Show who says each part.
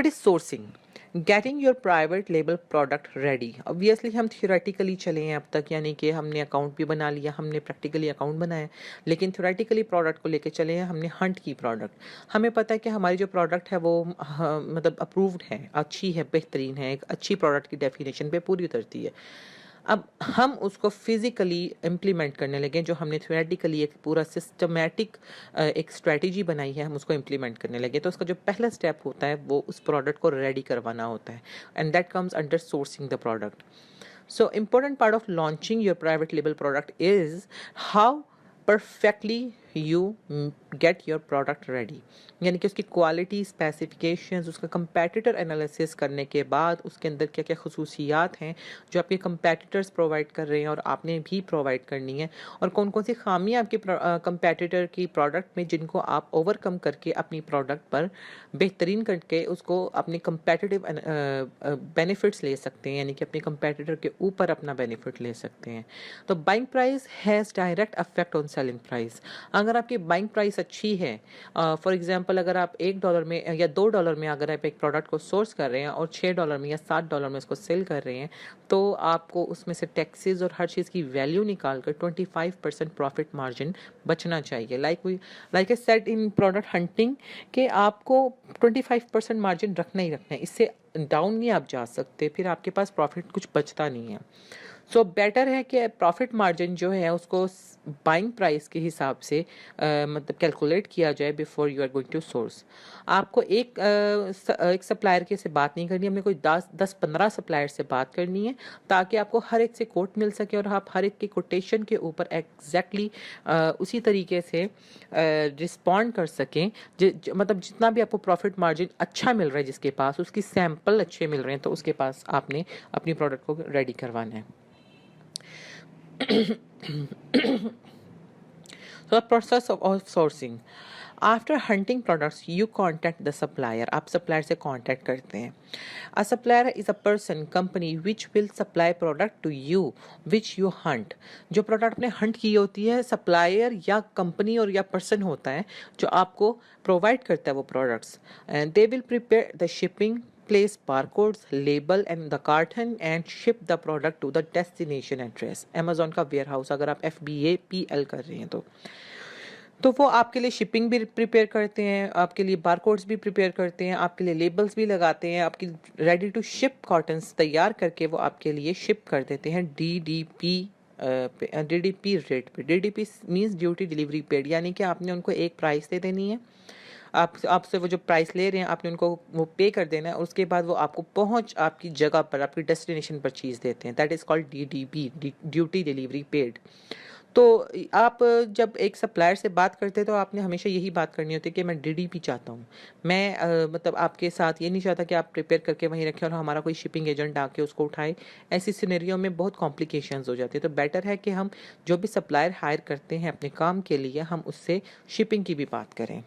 Speaker 1: What is sourcing? Getting your private label product ready. Obviously हम theoretically चले हैं अब तक, यानी कि हमने अकाउंट भी बना लिया, हमने प्रैक्टिकली अकाउंट बनाया, लेकिन थियोरेटिकली प्रोडक्ट को लेके चले हैं, हमने हंट की प्रोडक्ट। हमें पता है कि हमारी जो प्रोडक्ट है वो मतलब अप्रूव्ड है, अच्छी है, बेहतरीन है, एक अच्छी प्रोडक्ट की डेफिनेशन पे पूरी उतरती है। अब हम उसको फिजिकली इम्प्लीमेंट करने लगे, जो हमने थ्योरेटिकली एक पूरा सिस्टमैटिक एक स्ट्रेटजी बनाई है, हम उसको इम्प्लीमेंट करने लगे। तो उसका जो पहला स्टेप होता है वो उस प्रोडक्ट को रेडी करवाना होता है, and that comes under sourcing the product. So important part of launching your private label product is how perfectly you get your product ready। यानी कि उसकी क्वालिटी स्पेसिफिकेशंस, उसका कंपेटिटर एनालिसिस करने के बाद उसके अंदर क्या क्या खसूसियात हैं जो आपके कंपेटिटर्स प्रोवाइड कर रहे हैं और आपने भी प्रोवाइड करनी है, और कौन कौन सी खामियां आपके कंपेटिटर की प्रोडक्ट में जिनको आप ओवरकम करके अपनी प्रोडक्ट पर बेहतरीन करके उसको अपनी कंपेटिटिव बेनिफिट्स ले सकते हैं, यानी कि अपने कंपेटिटर के ऊपर अपना बेनिफिट ले सकते हैं। तो buying price has direct affect on selling price. अगर आपकी बाइंग प्राइस अच्छी है, फॉर एग्जांपल अगर आप $1 में या $2 में अगर आप एक प्रोडक्ट को सोर्स कर रहे हैं और $6 में या $7 में उसको सेल कर रहे हैं, तो आपको उसमें से टैक्सेस और हर चीज़ की वैल्यू निकाल कर 25% प्रॉफिट मार्जिन बचना चाहिए। Like a set in product hunting कि आपको 25% मार्जिन रखना ही रखना है, इससे डाउन नहीं आप जा सकते, फिर आपके पास प्रॉफिट कुछ बचता नहीं है। सो बेटर है कि प्रॉफिट मार्जिन जो है उसको बाइंग प्राइस के हिसाब से मतलब कैलकुलेट किया जाए before you are going to source. आपको एक सप्लायर के से बात नहीं करनी, हमने कोई 10-15 सप्लायर से बात करनी है, ताकि आपको हर एक से कोट मिल सके और आप हर एक की कोटेशन के ऊपर एग्जैक्टली उसी तरीके से रिस्पॉन्ड कर सकें। मतलब जितना भी आपको प्रॉफिट मार्जिन अच्छा मिल रहा है, जिसके पास उसकी सैंपल अच्छे मिल रहे हैं, तो उसके पास आपने अपनी प्रोडक्ट को रेडी करवाना है। So the process of sourcing. After hunting products, you contact the supplier. आप supplier से contact करते हैं. A supplier is a person, company which will supply product to you, which you hunt. जो product आपने hunt की होती है, supplier या company और या person होता है जो आपको provide करता है वो products. And they will prepare the shipping, place barcodes, label and the carton and ship the product to the destination address। Amazon का warehouse अगर आप FBA-PL कर रहे हैं तो वो आपके लिए शिपिंग भी प्रिपेयर करते हैं, आपके लिए बारकोड्स भी प्रिपेयर करते हैं, आपके लिए लेबल्स भी लगाते हैं, आपकी रेडी टू शिप कॉटन्स तैयार करके वो आपके लिए शिप कर देते हैं DDP रेट पे। DDP means duty delivery paid, यानी कि आपने उनको एक प्राइस दे देनी है, आपसे वो जो प्राइस ले रहे हैं आपने उनको वो पे कर देना है, और उसके बाद वो आपको पहुंच आपकी जगह पर, आपकी डेस्टिनेशन पर चीज़ देते हैं। That is called DDP, duty delivery paid. तो आप जब एक सप्लायर से बात करते हैं तो आपने हमेशा यही बात करनी होती है कि मैं DDP चाहता हूँ। मैं मतलब आपके साथ ये नहीं चाहता कि आप प्रिपेयर करके वहीं रखें और हमारा कोई शिपिंग एजेंट आके उसको उठाए। ऐसी सिनेरियो में बहुत कॉम्प्लिकेशंस हो जाती है। तो बेटर है कि हम जो भी सप्लायर हायर करते हैं अपने काम के लिए, हम उससे शिपिंग की भी बात करें।